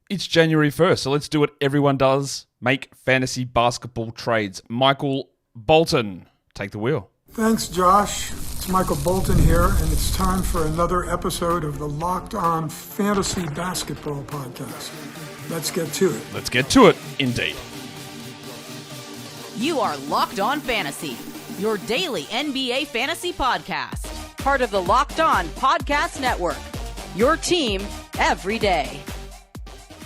It's January 1st, so let's do what everyone does. Make fantasy basketball trades. Michael Bolton, take the wheel. Thanks, Josh. It's Michael Bolton here, and it's time for another episode of the Locked On Fantasy Basketball Podcast. Let's get to it. Let's get to it, indeed. You are Locked On Fantasy, your daily NBA fantasy podcast. Part of the Locked On Podcast Network, your team every day.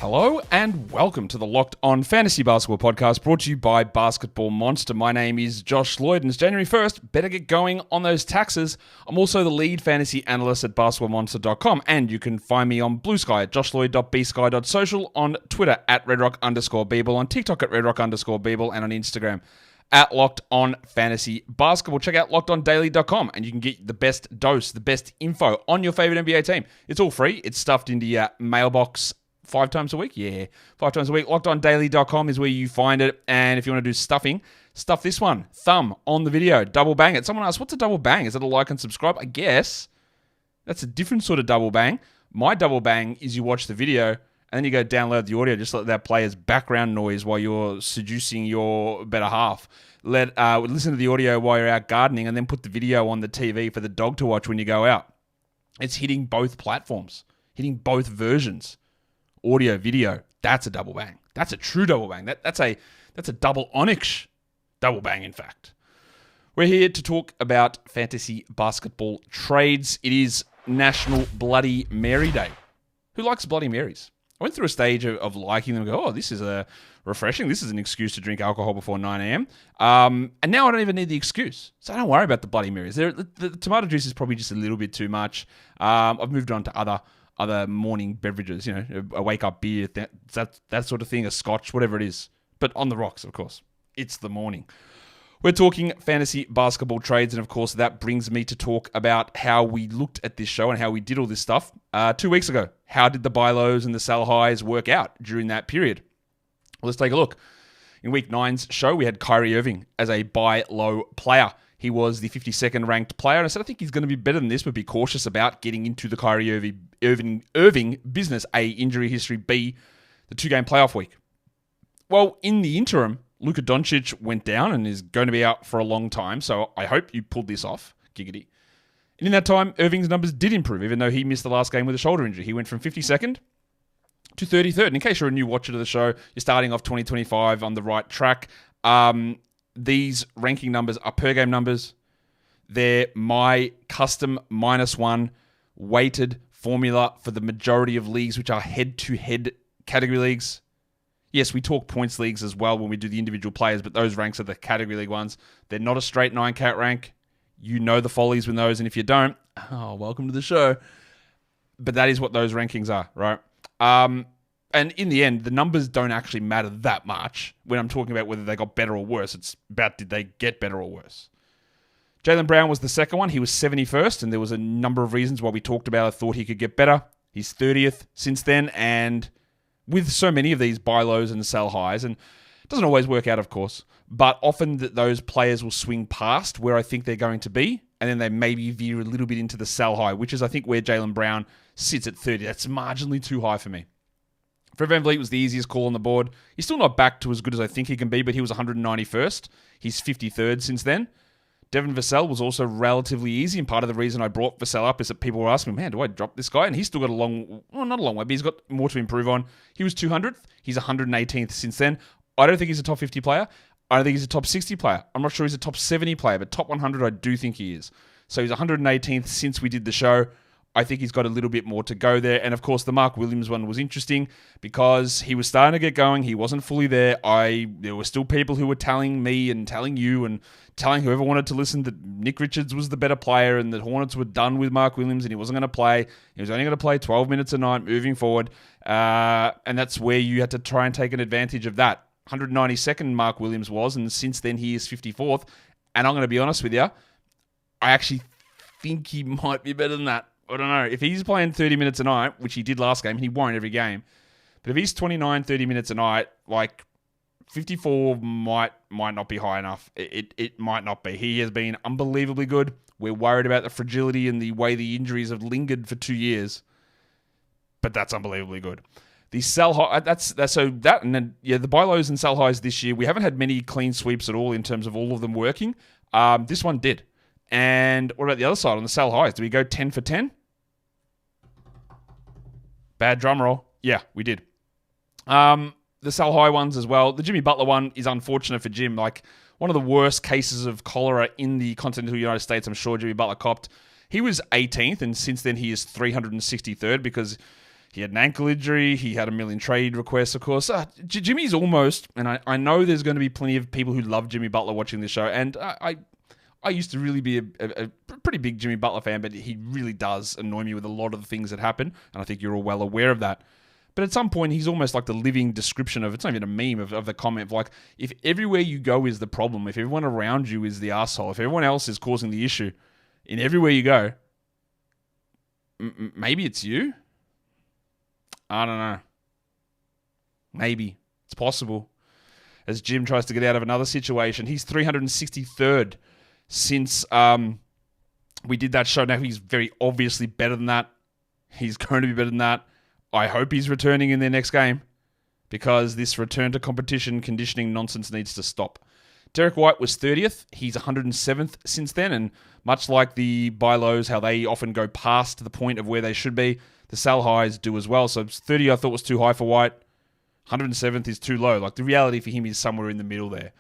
Hello and welcome to the Locked On Fantasy Basketball Podcast, brought to you by Basketball Monster. My name is Josh Lloyd, and it's January 1st. Better get going on those taxes. I'm also the lead fantasy analyst at basketballmonster.com, and you can find me on Blue Sky at joshloyd.bsky.social, on Twitter at redrock_Beeble, on TikTok at redrock_Beeble, and on Instagram at Locked On Fantasy Basketball. Check out lockedondaily.com, and you can get the best dose, the best info on your favorite NBA team. It's all free. It's stuffed into your mailbox 5 times a week? Yeah, 5 times a week. LockedOnDaily.com is where you find it. And if you want to do stuffing, stuff this one. Thumb on the video. Double bang it. Someone asked, what's a double bang? Is it a like and subscribe? I guess that's a different sort of double bang. My double bang is you watch the video and then you go download the audio. Just let that play as background noise while you're seducing your better half. Listen to the audio while you're out gardening and then put the video on the TV for the dog to watch when you go out. It's hitting both platforms. Hitting both versions. Audio, video, that's a double bang. That's a true double bang. That's a double onyx double bang, in fact. We're here to talk about fantasy basketball trades. It is National Bloody Mary Day. Who likes Bloody Marys? I went through a stage of liking them and go, oh, this is refreshing. This is an excuse to drink alcohol before 9 a.m. And now I don't even need the excuse. So don't worry about the Bloody Marys. The tomato juice is probably just a little bit too much. I've moved on to other morning beverages, a wake-up beer, that sort of thing, a scotch, whatever it is. But on the rocks, of course. It's the morning. We're talking fantasy basketball trades, and of course that brings me to talk about how we looked at this show and how we did all this stuff 2 weeks ago. How did the buy lows and the sell highs work out during that period? Let's take a look. In Week 9's show, we had Kyrie Irving as a buy low player. He was the 52nd ranked player, and I said I think he's going to be better than this, but be cautious about getting into the Kyrie Irving business. A, injury history. B, the 2-game playoff week. Well, in the interim, Luka Doncic went down and is going to be out for a long time, so I hope you pulled this off, giggity. And in that time, Irving's numbers did improve, even though he missed the last game with a shoulder injury. He went from 52nd to 33rd. And in case you're a new watcher to the show, you're starting off 2025 on the right track. These ranking numbers are per game numbers. They're my custom -1 weighted formula for the majority of leagues, which are head-to-head category leagues. Yes, we talk points leagues as well when we do the individual players, but those ranks are the category league ones. They're not a straight 9-cat rank. You know the follies with those, and if you don't, welcome to the show. But that is what those rankings are, right? And in the end, the numbers don't actually matter that much when I'm talking about whether they got better or worse. It's about did they get better or worse. Jaylen Brown was the second one. He was 71st, and there was a number of reasons why we talked about I thought he could get better. He's 30th since then, and with so many of these buy lows and sell highs, and it doesn't always work out, of course, but often those players will swing past where I think they're going to be, and then they maybe veer a little bit into the sell high, which is, I think, where Jaylen Brown sits at 30. That's marginally too high for me. Fred VanVleet was the easiest call on the board. He's still not back to as good as I think he can be, but he was 191st. He's 53rd since then. Devin Vassell was also relatively easy, and part of the reason I brought Vassell up is that people were asking me, man, do I drop this guy? And he's still got not a long way, but he's got more to improve on. He was 200th. He's 118th since then. I don't think he's a top 50 player. I don't think he's a top 60 player. I'm not sure he's a top 70 player, but top 100 I do think he is. So he's 118th since we did the show. I think he's got a little bit more to go there. And of course, the Mark Williams one was interesting because he was starting to get going. He wasn't fully there. There were still people who were telling me and telling you and telling whoever wanted to listen that Nick Richards was the better player and that Hornets were done with Mark Williams and he wasn't going to play. He was only going to play 12 minutes a night moving forward. And that's where you had to try and take an advantage of that. 192nd Mark Williams was, and since then he is 54th. And I'm going to be honest with you, I actually think he might be better than that. I don't know. If he's playing 30 minutes a night, which he did last game, and he won't every game, but if he's 29, 30 minutes a night, like 54 might not be high enough. It might not be. He has been unbelievably good. We're worried about the fragility and the way the injuries have lingered for 2 years, but that's unbelievably good. The sell high, and then the buy lows and sell highs this year, we haven't had many clean sweeps at all in terms of all of them working. This one did. And what about the other side on the sell highs? Do we go 10 for 10? Bad drum roll. Yeah, we did. The sell high ones as well. The Jimmy Butler one is unfortunate for Jim. Like, one of the worst cases of cholera in the continental United States, I'm sure Jimmy Butler copped. He was 18th, and since then he is 363rd because he had an ankle injury. He had a million trade requests, of course. Jimmy's almost, and I know there's going to be plenty of people who love Jimmy Butler watching this show, and I used to really be a pretty big Jimmy Butler fan, but he really does annoy me with a lot of the things that happen, and I think you're all well aware of that. But at some point, he's almost like the living description of, it's not even a meme, of the comment of like, if everywhere you go is the problem, if everyone around you is the asshole, if everyone else is causing the issue, in everywhere you go, maybe it's you? I don't know. Maybe. It's possible. As Jim tries to get out of another situation, he's 363rd since we did that show. Now, he's very obviously better than that. He's going to be better than that. I hope he's returning in their next game because this return to competition conditioning nonsense needs to stop. Derek White was 30th. He's 107th since then, and much like the buy lows, how they often go past the point of where they should be, the sell highs do as well. So 30 I thought was too high for White. 107th is too low. Like, the reality for him is somewhere in the middle there.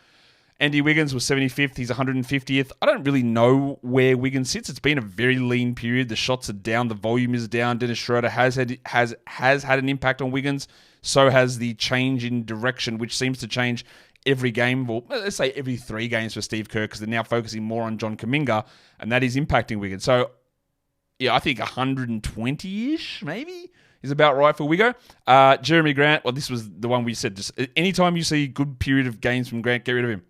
Andy Wiggins was 75th. He's 150th. I don't really know where Wiggins sits. It's been a very lean period. The shots are down. The volume is down. Dennis Schroeder has had an impact on Wiggins. So has the change in direction, which seems to change every game. Well, let's say every 3 games for Steve Kerr, because they're now focusing more on John Kuminga, and that is impacting Wiggins. So, yeah, I think 120-ish, maybe, is about right for Wiggo. Jeremy Grant, well, this was the one we said, just anytime you see a good period of games from Grant, get rid of him.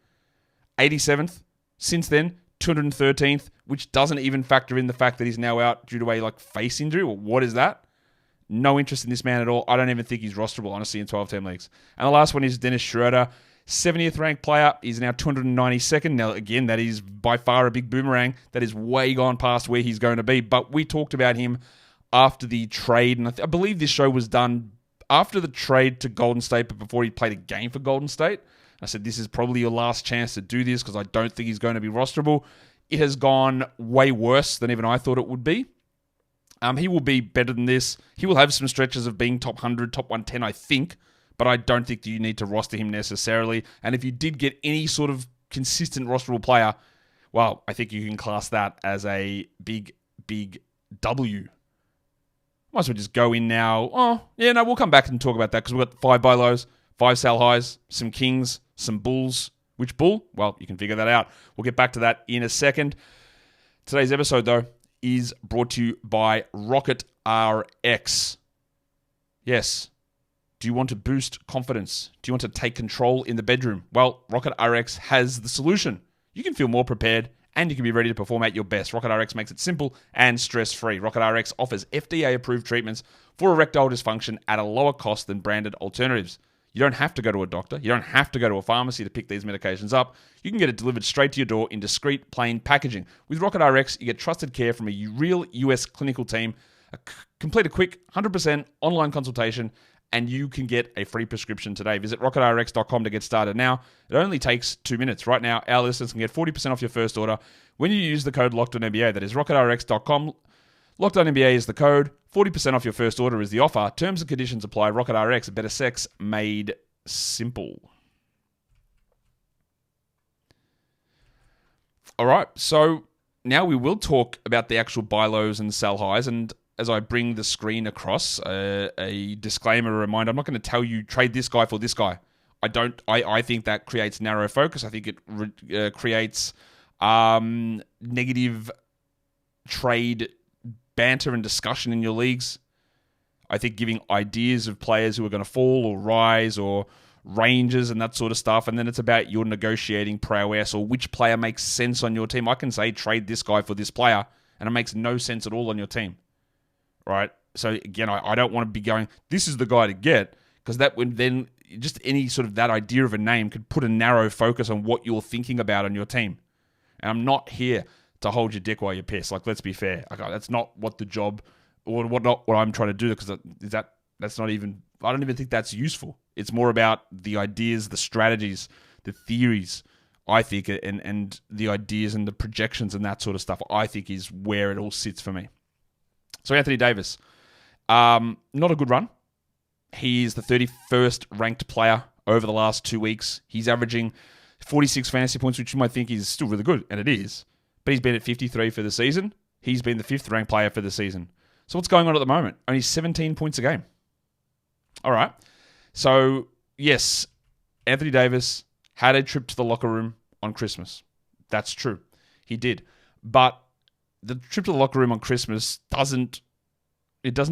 87th. Since then, 213th, which doesn't even factor in the fact that he's now out due to a face injury. Well, what is that? No interest in this man at all. I don't even think he's rosterable, honestly, in 12-team leagues. And the last one is Dennis Schroeder. 70th ranked player. He's now 292nd. Now, again, that is by far a big boomerang. That is way gone past where he's going to be. But we talked about him after the trade, and I believe this show was done after the trade to Golden State, but before he played a game for Golden State. I said, this is probably your last chance to do this because I don't think he's going to be rosterable. It has gone way worse than even I thought it would be. He will be better than this. He will have some stretches of being top 100, top 110, I think, but I don't think that you need to roster him necessarily. And if you did get any sort of consistent rosterable player, well, I think you can class that as a big, big W. Might as well just go in now. Oh, yeah, no, we'll come back and talk about that because we've got 5 buy lows, 5 sell highs, some Kings, some Bulls. Which Bull? Well, you can figure that out. We'll get back to that in a second. Today's episode, though, is brought to you by Rocket RX. Yes. Do you want to boost confidence? Do you want to take control in the bedroom? Well, Rocket RX has the solution. You can feel more prepared and you can be ready to perform at your best. Rocket RX makes it simple and stress-free. Rocket RX offers FDA-approved treatments for erectile dysfunction at a lower cost than branded alternatives. You don't have to go to a doctor. You don't have to go to a pharmacy to pick these medications up. You can get it delivered straight to your door in discreet, plain packaging. With Rocket RX, you get trusted care from a real US clinical team, complete a quick 100% online consultation, and you can get a free prescription today. Visit rocketrx.com to get started now. It only takes 2 minutes. Right now, our listeners can get 40% off your first order when you use the code LOCKEDONNBA. That is rocketrx.com. LOCKEDONNBA is the code. 40% off your first order is the offer. Terms and conditions apply. Rocket RX, better sex made simple. All right, so now we will talk about the actual buy lows and sell highs. And as I bring the screen across, a disclaimer, a reminder, I'm not going to tell you trade this guy for this guy. I think that creates narrow focus. I think it creates negative trade banter and discussion in your leagues. I think giving ideas of players who are going to fall or rise or ranges and that sort of stuff, and then it's about your negotiating prowess or which player makes sense on your team. I can say trade this guy for this player, and it makes no sense at all on your team, right? So again, I don't want to be going, this is the guy to get, because that would then, just any sort of that idea of a name could put a narrow focus on what you're thinking about on your team. And I'm not here to hold your dick while you're pissed. Like, let's be fair. Okay, that's not what the job, or what I'm trying to do, because that's not even I don't even think that's useful. It's more about the ideas, the strategies, the theories, I think, and the ideas and the projections and that sort of stuff, I think, is where it all sits for me. So Anthony Davis, not a good run. He is the 31st ranked player over the last 2 weeks. He's averaging 46 fantasy points, which you might think is still really good, and it is. But he's been at 53 for the season. He's been the 5th ranked player for the season. So what's going on at the moment? Only 17 points a game. All right. So, yes, Anthony Davis had a trip to the locker room on Christmas. That's true. He did. But the trip to the locker room on Christmas doesn't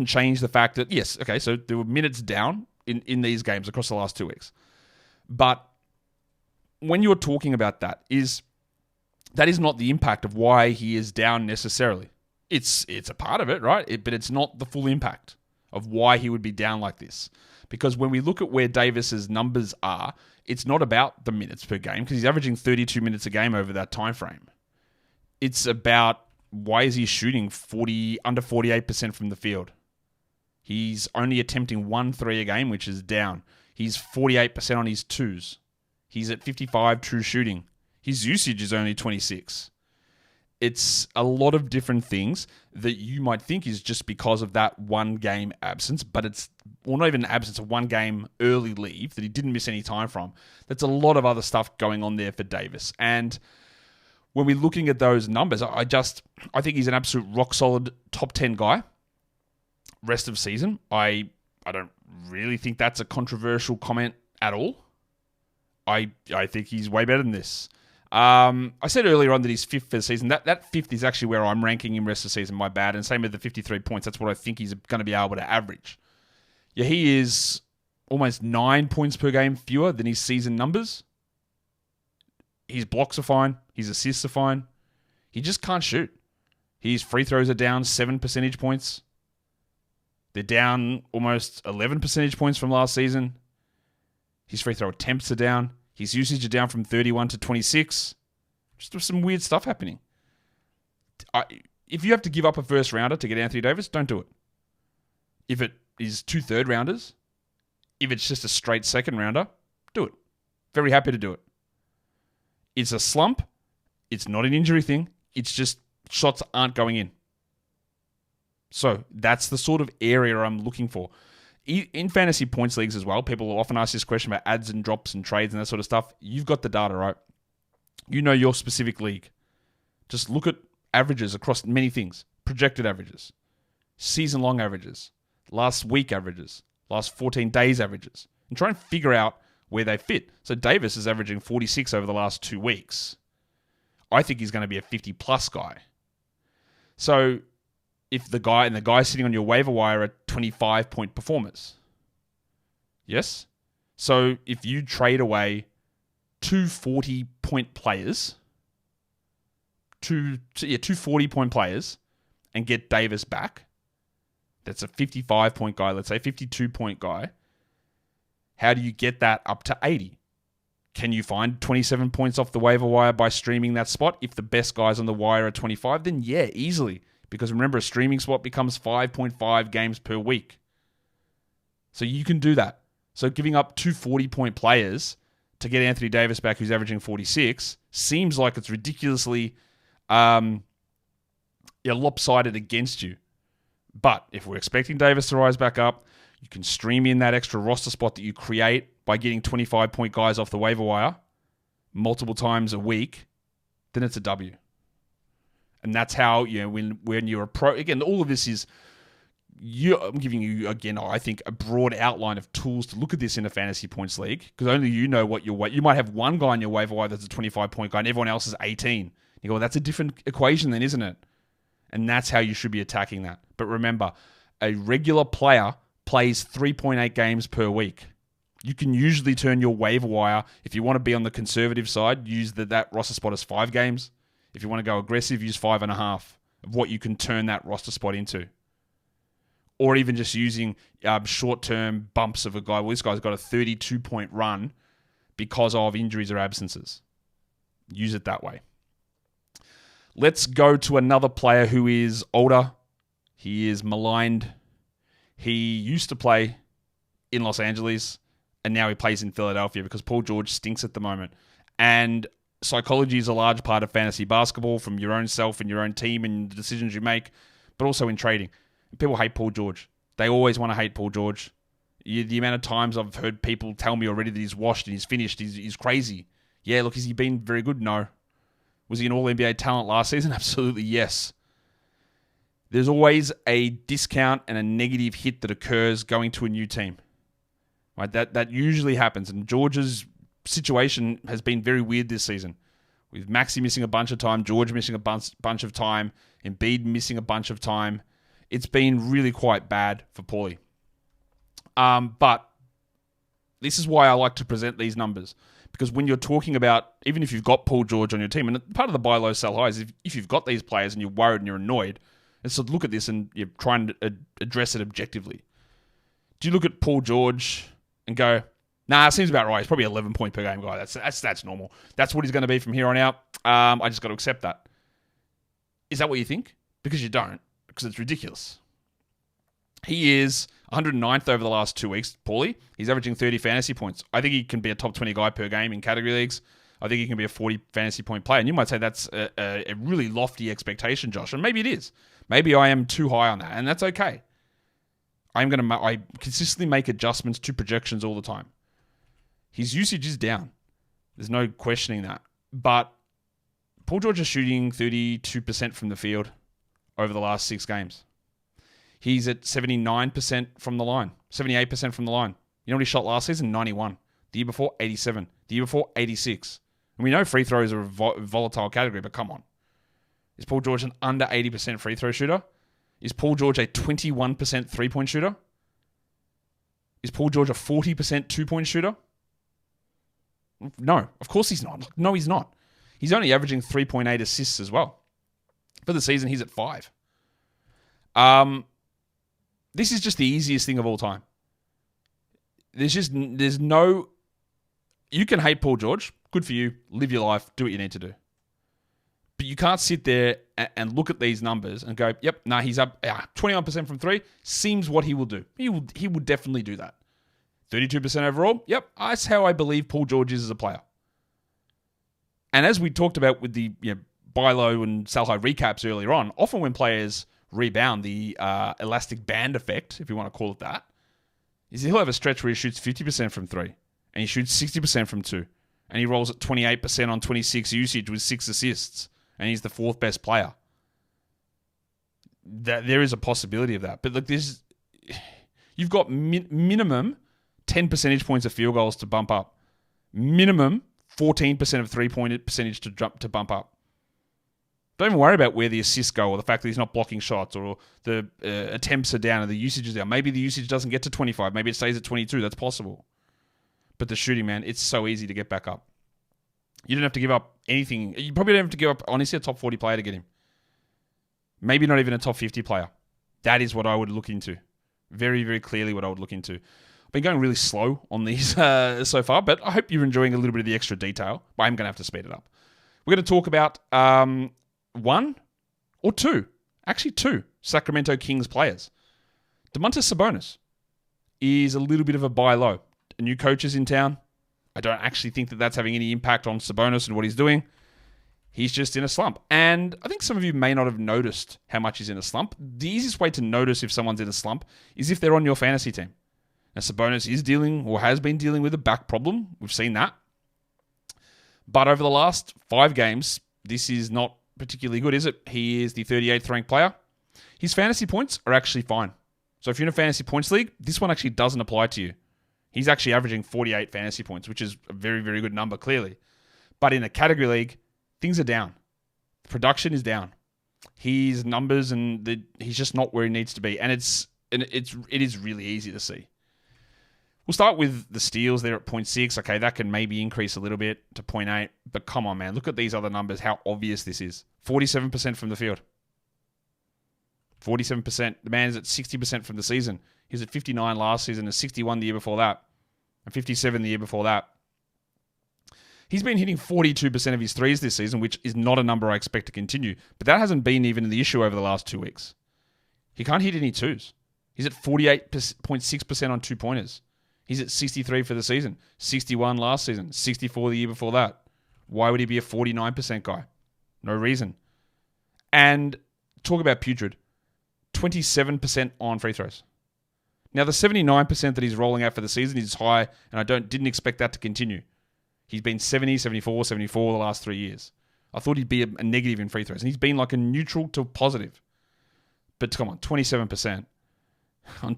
change the fact that, yes, okay, so there were minutes down in these games across the last 2 weeks. But when you're talking about that is not the impact of why he is down necessarily. It's a part of it, right? But it's not the full impact of why he would be down like this. Because when we look at where Davis's numbers are, it's not about the minutes per game because he's averaging 32 minutes a game over that time frame. It's about why is he shooting under 48% from the field. He's only attempting 1 3 a game, which is down. He's 48% on his twos. He's at 55 true shooting. His usage is only 26. It's a lot of different things that you might think is just because of that 1 game absence, but it's, well, not even an absence, a 1 game early leave that he didn't miss any time from. That's a lot of other stuff going on there for Davis. And when we're looking at those numbers, I think he's an absolute rock solid top 10 guy. Rest of season, I don't really think that's a controversial comment at all. I think he's way better than this. I said earlier on that he's 5th for the season. That 5th is actually where I'm ranking him rest of the season, my bad. And same with the 53 points. That's what I think he's going to be able to average. Yeah, he is almost 9 points per game fewer than his season numbers. His blocks are fine. His assists are fine. He just can't shoot. His free throws are down 7 percentage points. They're down almost 11 percentage points from last season. His free throw attempts are down. His usage are down from 31 to 26. Just some weird stuff happening. If you have to give up a first rounder to get Anthony Davis, don't do it. If it is 2 third rounders, if it's just a straight second rounder, do it. Very happy to do it. It's a slump. It's not an injury thing. It's just shots aren't going in. So that's the sort of area I'm looking for. In fantasy points leagues as well, people will often ask this question about adds and drops and trades and that sort of stuff. You've got the data, right? You know your specific league. Just look at averages across many things. Projected averages, season-long averages, last week averages, last 14 days averages, and try and figure out where they fit. So Davis is averaging 46 over the last 2 weeks. I think he's going to be a 50-plus guy. So if the guy sitting on your waiver wire are 25-point performers. Yes? So if you trade away 2 40-point players, two 40-point players, and get Davis back, that's a 55-point guy, let's say 52-point guy, how do you get that up to 80? Can you find 27 points off the waiver wire by streaming that spot? If the best guys on the wire are 25, then yeah, easily. Because remember, a streaming spot becomes 5.5 games per week. So you can do that. So giving up 2 40-point players to get Anthony Davis back, who's averaging 46, seems like it's ridiculously lopsided against you. But if we're expecting Davis to rise back up, you can stream in that extra roster spot that you create by getting 25-point guys off the waiver wire multiple times a week, then it's a W. And that's how, when you're again, all of this is, I'm giving you, again, I think, a broad outline of tools to look at this in a fantasy points league, because only you know what you might have one guy in your waiver wire that's a 25-point guy and everyone else is 18. You go, well, that's a different equation then, isn't it? And that's how you should be attacking that. But remember, a regular player plays 3.8 games per week. You can usually turn your waiver wire, if you want to be on the conservative side, use that roster spot as 5 games. If you want to go aggressive, use 5.5 of what you can turn that roster spot into. Or even just using short-term bumps of a guy. Well, this guy's got a 32-point run because of injuries or absences. Use it that way. Let's go to another player who is older. He is maligned. He used to play in Los Angeles, and now he plays in Philadelphia because Paul George stinks at the moment. And psychology is a large part of fantasy basketball, from your own self and your own team and the decisions you make, but also in trading. People hate Paul George. They always want to hate Paul George. The amount of times I've heard people tell me already that he's washed and he's finished, he's crazy. Yeah, look, has he been very good? No. Was he an All-NBA talent last season? Absolutely, yes. There's always a discount and a negative hit that occurs going to a new team. Right? That usually happens, and George's situation has been very weird this season. With Maxey missing a bunch of time, George missing a bunch of time, Embiid missing a bunch of time. It's been really quite bad for Paulie. But this is why I like to present these numbers. Because when you're talking about, even if you've got Paul George on your team, and part of the buy low, sell high is if you've got these players and you're worried and you're annoyed, and so look at this and you're trying to address it objectively. Do you look at Paul George and go, nah, it seems about right. He's probably 11 point per game guy. That's normal. That's what he's going to be from here on out. I just got to accept that. Is that what you think? Because you don't. Because it's ridiculous. He is 109th over the last 2 weeks, Paulie. He's averaging 30 fantasy points. I think he can be a top 20 guy per game in category leagues. I think he can be a 40 fantasy point player. And you might say that's a really lofty expectation, Josh. And maybe it is. Maybe I am too high on that. And that's okay. I consistently make adjustments to projections all the time. His usage is down. There's no questioning that. But Paul George is shooting 32% from the field over the last 6 games. He's at 79% from the line, 78% from the line. You know what he shot last season? 91. The year before, 87. The year before, 86. And we know free throws are a volatile category, but come on. Is Paul George an under 80% free throw shooter? Is Paul George a 21% three-point shooter? Is Paul George a 40% two-point shooter? No, of course he's not. No, he's not. He's only averaging 3.8 assists as well. For the season, he's at 5. This is just the easiest thing of all time. There's no... You can hate Paul George. Good for you. Live your life. Do what you need to do. But you can't sit there and look at these numbers and go, yep, he's up 21% from 3. Seems what he will do. He will definitely do that. 32% overall. Yep, that's how I believe Paul George is as a player. And as we talked about with the buy low and sell high recaps earlier on, often when players rebound, the elastic band effect, if you want to call it that, is he'll have a stretch where he shoots 50% from 3 and he shoots 60% from 2 and he rolls at 28% on 26 usage with 6 assists and he's the 4th best player. There is a possibility of that. But look, you've got minimum 10 percentage points of field goals to bump up. Minimum 14% of three-point percentage to bump up. Don't even worry about where the assists go or the fact that he's not blocking shots or the attempts are down or the usage is down. Maybe the usage doesn't get to 25. Maybe it stays at 22. That's possible. But the shooting, man, it's so easy to get back up. You don't have to give up anything. You probably don't have to give up, honestly, a top 40 player to get him. Maybe not even a top 50 player. That is what I would look into. Very, very clearly what I would look into. I've been going really slow on these so far, but I hope you're enjoying a little bit of the extra detail. But I'm going to have to speed it up. We're going to talk about 1 or 2, actually 2 Sacramento Kings players. Domantas Sabonis is a little bit of a buy low. A new coach is in town. I don't actually think that that's having any impact on Sabonis and what he's doing. He's just in a slump. And I think some of you may not have noticed how much he's in a slump. The easiest way to notice if someone's in a slump is if they're on your fantasy team. Now, Sabonis is dealing or has been dealing with a back problem. We've seen that. But over the last 5 games, this is not particularly good, is it? He is the 38th ranked player. His fantasy points are actually fine. So if you're in a fantasy points league, this one actually doesn't apply to you. He's actually averaging 48 fantasy points, which is a very, very good number, clearly. But in a category league, things are down. The production is down. His numbers he's just not where he needs to be. And it is really easy to see. We'll start with the steals there at 0.6. Okay, that can maybe increase a little bit to 0.8. But come on, man. Look at these other numbers, how obvious this is. 47% from the field. 47%. The man is at 60% from the season. He was at 59 last season and 61 the year before that. And 57 the year before that. He's been hitting 42% of his threes this season, which is not a number I expect to continue. But that hasn't been even the issue over the last 2 weeks. He can't hit any twos. He's at 48.6% on 2-pointers. He's at 63 for the season, 61 last season, 64 the year before that. Why would he be a 49% guy? No reason. And talk about putrid. 27% on free throws. Now, the 79% that he's rolling out for the season is high, and I didn't expect that to continue. He's been 70, 74, 74 the last 3 years. I thought he'd be a negative in free throws, and he's been like a neutral to positive. But come on, 27% on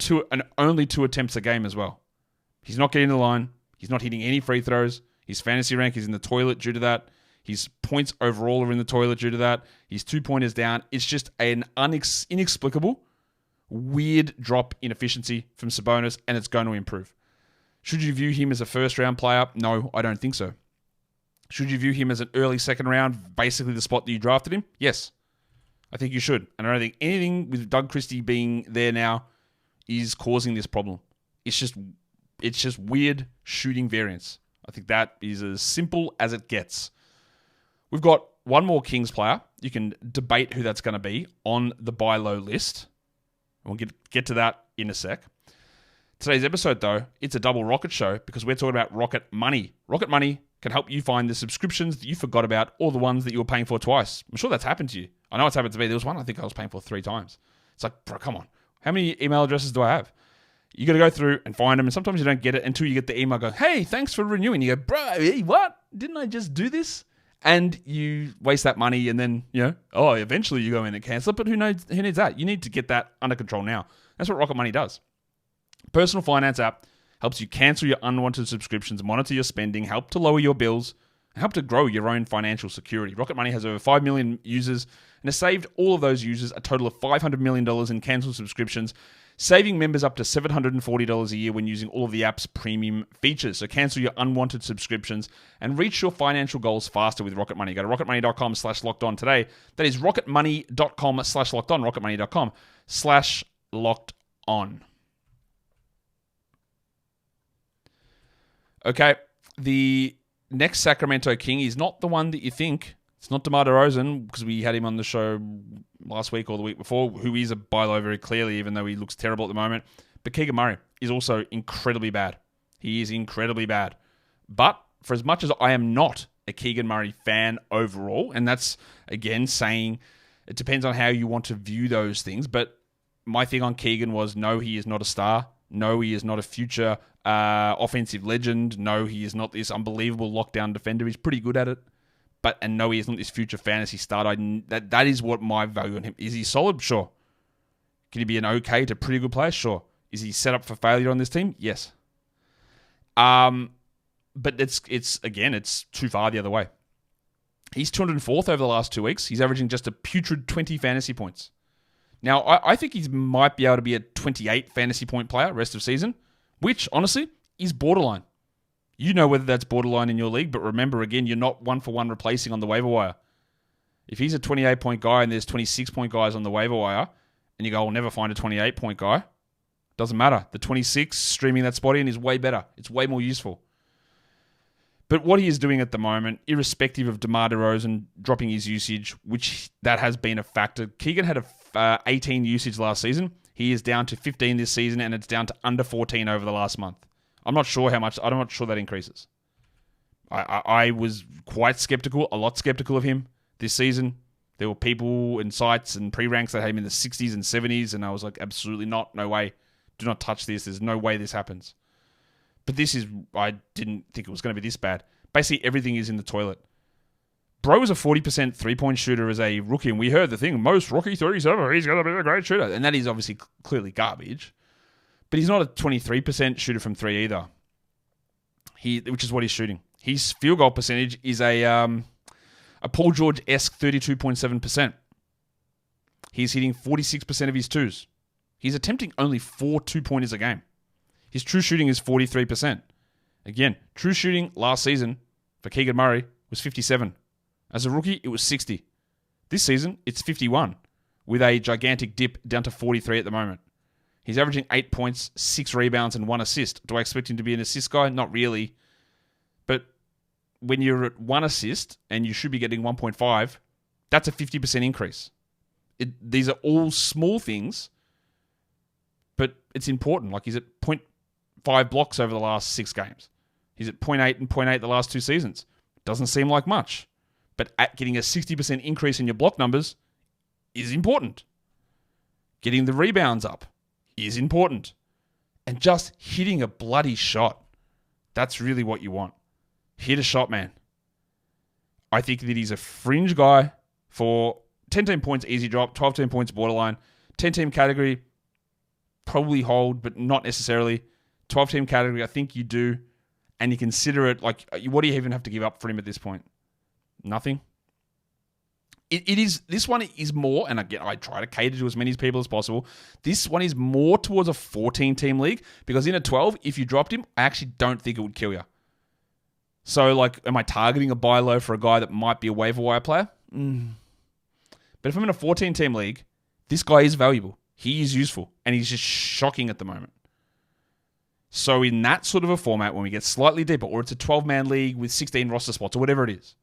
only 2 attempts a game as well. He's not getting the line. He's not hitting any free throws. His fantasy rank is in the toilet due to that. His points overall are in the toilet due to that. His 2-pointers down. It's just an inexplicable, weird drop in efficiency from Sabonis, and it's going to improve. Should you view him as a first-round player? No, I don't think so. Should you view him as an early second round, basically the spot that you drafted him? Yes, I think you should. And I don't think anything with Doug Christie being there now is causing this problem. It's just weird shooting variance. I think that is as simple as it gets. We've got one more Kings player. You can debate who that's going to be on the buy low list. We'll get to that in a sec. Today's episode, though, it's a double Rocket show because we're talking about Rocket Money. Rocket Money can help you find the subscriptions that you forgot about or the ones that you were paying for twice. I'm sure that's happened to you. I know it's happened to me. There was one I think I was paying for 3 times. It's like, bro, come on. How many email addresses do I have? You got to go through and find them, and sometimes you don't get it until you get the email going, hey, thanks for renewing. You go, bro, hey, what? Didn't I just do this? And you waste that money, and then, eventually you go in and cancel it, but who needs that? You need to get that under control now. That's what Rocket Money does. Personal finance app helps you cancel your unwanted subscriptions, monitor your spending, help to lower your bills, and help to grow your own financial security. Rocket Money has over 5 million users and has saved all of those users a total of $500 million in cancelled subscriptions, saving members up to $740 a year when using all of the app's premium features. So cancel your unwanted subscriptions and reach your financial goals faster with Rocket Money. Go to rocketmoney.com/lockedon today. That is rocketmoney.com/lockedon, rocketmoney.com/lockedon. Okay, the next Sacramento King is not the one that you think. It's not DeMar DeRozan, because we had him on the show last week or the week before, who is a buy low very clearly, even though he looks terrible at the moment. But Keegan Murray is also incredibly bad. He is incredibly bad. But for as much as I am not a Keegan Murray fan overall, and that's, again, saying it depends on how you want to view those things, but my thing on Keegan was, no, he is not a star. No, he is not a future offensive legend. No, he is not this unbelievable lockdown defender. He's pretty good at it. And no, he is not this future fantasy starter. That is what my value on him. Is he solid? Sure. Can he be an okay to pretty good player? Sure. Is he set up for failure on this team? Yes. But it's too far the other way. He's 204th over the last 2 weeks. He's averaging just a putrid 20 fantasy points. Now, I think he might be able to be a 28 fantasy point player rest of season, which, honestly, is borderline. You know whether that's borderline in your league, but remember, again, you're not 1-for-1 replacing on the waiver wire. If he's a 28-point guy and there's 26-point guys on the waiver wire, and you go, I'll never find a 28-point guy, doesn't matter. The 26 streaming that spot in is way better. It's way more useful. But what he is doing at the moment, irrespective of DeMar DeRozan dropping his usage, which that has been a factor. Keegan had 18 usage last season. He is down to 15 this season, and it's down to under 14 over the last month. I'm not sure how much. I'm not sure that increases. I was quite skeptical, a lot skeptical of him this season. There were people and sites and pre-ranks that had him in the 60s and 70s, and I was like, absolutely not. No way. Do not touch this. There's no way this happens. But I didn't think it was going to be this bad. Basically, everything is in the toilet. Bro was a 40% three-point shooter as a rookie, and we heard the thing, most rookie 37, he's going to be a great shooter. And that is obviously clearly garbage. But he's not a 23% shooter from three either, which is what he's shooting. His field goal percentage is a Paul George-esque 32.7%. He's hitting 46% of his twos. He's attempting only 4 2-pointers a game. His true shooting is 43%. Again, true shooting last season for Keegan Murray was 57. As a rookie, it was 60. This season, it's 51, with a gigantic dip down to 43 at the moment. He's averaging 8 points, 6 rebounds, and 1 assist. Do I expect him to be an assist guy? Not really. But when you're at 1 assist and you should be getting 1.5, that's a 50% increase. These are all small things, but it's important. Like he's at 5 blocks over the last 6 games. He's at 0.8 and 0.8 the last 2 seasons. Doesn't seem like much. But getting a 60% increase in your block numbers is important. Getting the rebounds up is important. And just hitting a bloody shot. That's really what you want. Hit a shot, man. I think that he's a fringe guy for 10-team points, easy drop. 12-team points, borderline. 10-team category, probably hold, but not necessarily. 12-team category, I think you do. And you consider it like, what do you even have to give up for him at this point? Nothing. This one is more, and again, I try to cater to as many people as possible. This one is more towards a 14-team league, because in a 12, if you dropped him, I actually don't think it would kill you. So, like, am I targeting a buy low for a guy that might be a waiver wire player? But if I'm in a 14-team league, this guy is valuable. He is useful, and he's just shocking at the moment. So in that sort of a format, when we get slightly deeper, or it's a 12-man league with 16 roster spots, or whatever it is,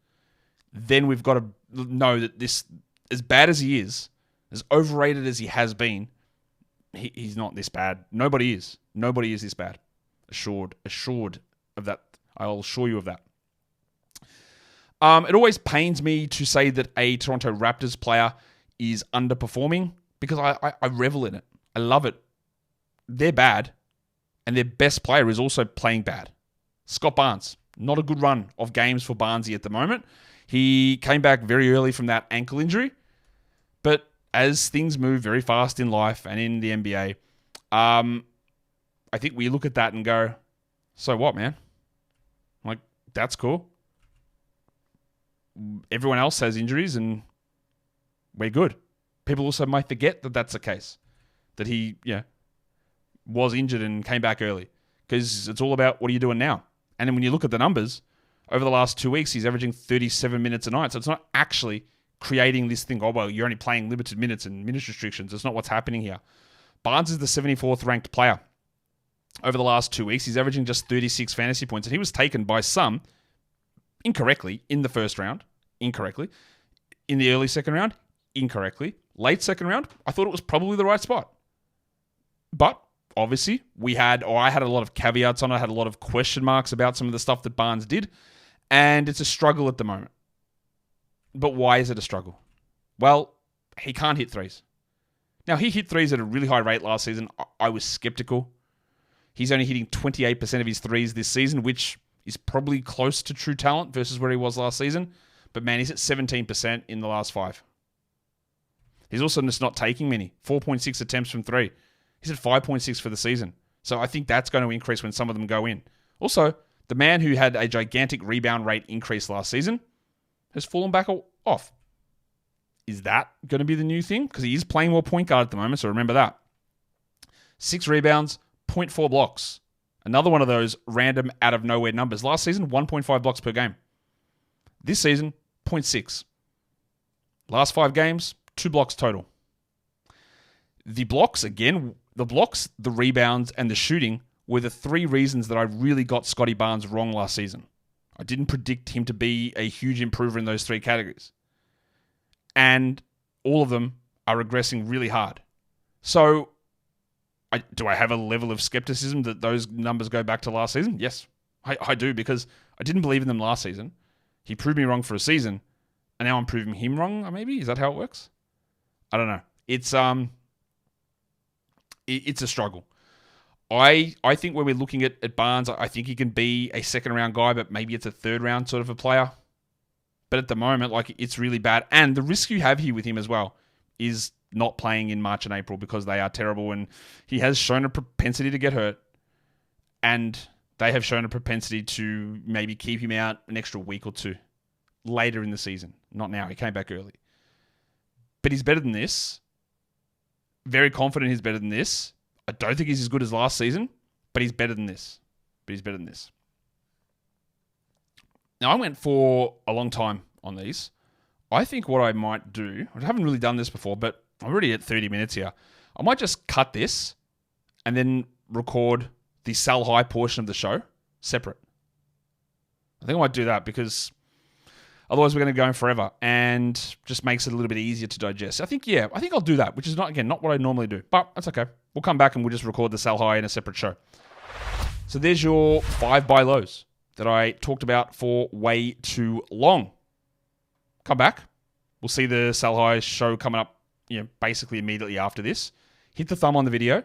then we've got to know that this, as bad as he is, as overrated as he has been, he's not this bad. Nobody is. Nobody is this bad. Assured of that. I'll assure you of that. It always pains me to say that a Toronto Raptors player is underperforming, because I revel in it. I love it. They're bad. And their best player is also playing bad. Scott Barnes. Not a good run of games for Barnesy at the moment. He came back very early from that ankle injury. But as things move very fast in life and in the NBA, I think we look at that and go, so what, man? Like, that's cool. Everyone else has injuries and we're good. People also might forget that that's the case. That he, was injured and came back early, because it's all about what are you doing now. And then when you look at the numbers, over the last 2 weeks, he's averaging 37 minutes a night. So it's not actually creating this thing, oh, well, you're only playing limited minutes and minutes restrictions. It's not what's happening here. Barnes is the 74th ranked player. Over the last 2 weeks, he's averaging just 36 fantasy points. And he was taken by some incorrectly in the first round, incorrectly. In the early second round, incorrectly. Late second round, I thought it was probably the right spot. But obviously, I had a lot of caveats on it. I had a lot of question marks about some of the stuff that Barnes did. And it's a struggle at the moment. But why is it a struggle? Well, he can't hit threes. Now, he hit threes at a really high rate last season. I was skeptical. He's only hitting 28% of his threes this season, which is probably close to true talent versus where he was last season. But man, he's at 17% in the last 5. He's also just not taking many. 4.6 attempts from 3. He's at 5.6 for the season. So I think that's going to increase when some of them go in. Also, the man who had a gigantic rebound rate increase last season has fallen back off. Is that going to be the new thing? Because he is playing more point guard at the moment, so remember that. 6 rebounds, 0.4 blocks. Another one of those random out-of-nowhere numbers. Last season, 1.5 blocks per game. This season, 0.6. Last 5 games, 2 blocks total. The blocks, the rebounds, and the shooting were the 3 reasons that I really got Scottie Barnes wrong last season. I didn't predict him to be a huge improver in those 3 categories. And all of them are regressing really hard. So, do I have a level of skepticism that those numbers go back to last season? Yes, I do, because I didn't believe in them last season. He proved me wrong for a season, and now I'm proving him wrong, maybe? Is that how it works? I don't know. It's a struggle. I think when we're looking at Barnes, I think he can be a second-round guy, but maybe it's a third-round sort of a player. But at the moment, it's really bad. And the risk you have here with him as well is not playing in March and April, because they are terrible, and he has shown a propensity to get hurt. And they have shown a propensity to maybe keep him out an extra week or 2 later in the season. Not now. He came back early. But he's better than this. Very confident he's better than this. I don't think he's as good as last season, but he's better than this. Now, I went for a long time on these. I think what I might do, I haven't really done this before, but I'm already at 30 minutes here. I might just cut this and then record the sell high portion of the show separate. I think I might do that, because otherwise we're going to go on forever, and just makes it a little bit easier to digest. I think I'll do that, which is not what I normally do, but that's okay. We'll come back and we'll just record the sell high in a separate show. So there's your 5 buy lows that I talked about for way too long. Come back. We'll see the Sell High show coming up, basically immediately after this. Hit the thumb on the video.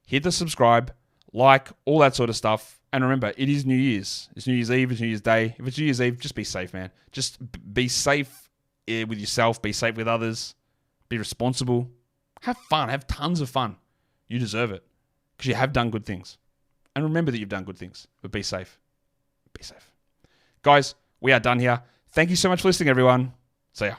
Hit the subscribe, like, all that sort of stuff. And remember, it is New Year's. It's New Year's Eve, it's New Year's Day. If it's New Year's Eve, just be safe, man. Just be safe with yourself. Be safe with others. Be responsible. Have fun. Have tons of fun. You deserve it. Because you have done good things. And remember that you've done good things. But be safe. Be safe. Guys, we are done here. Thank you so much for listening, everyone. See ya.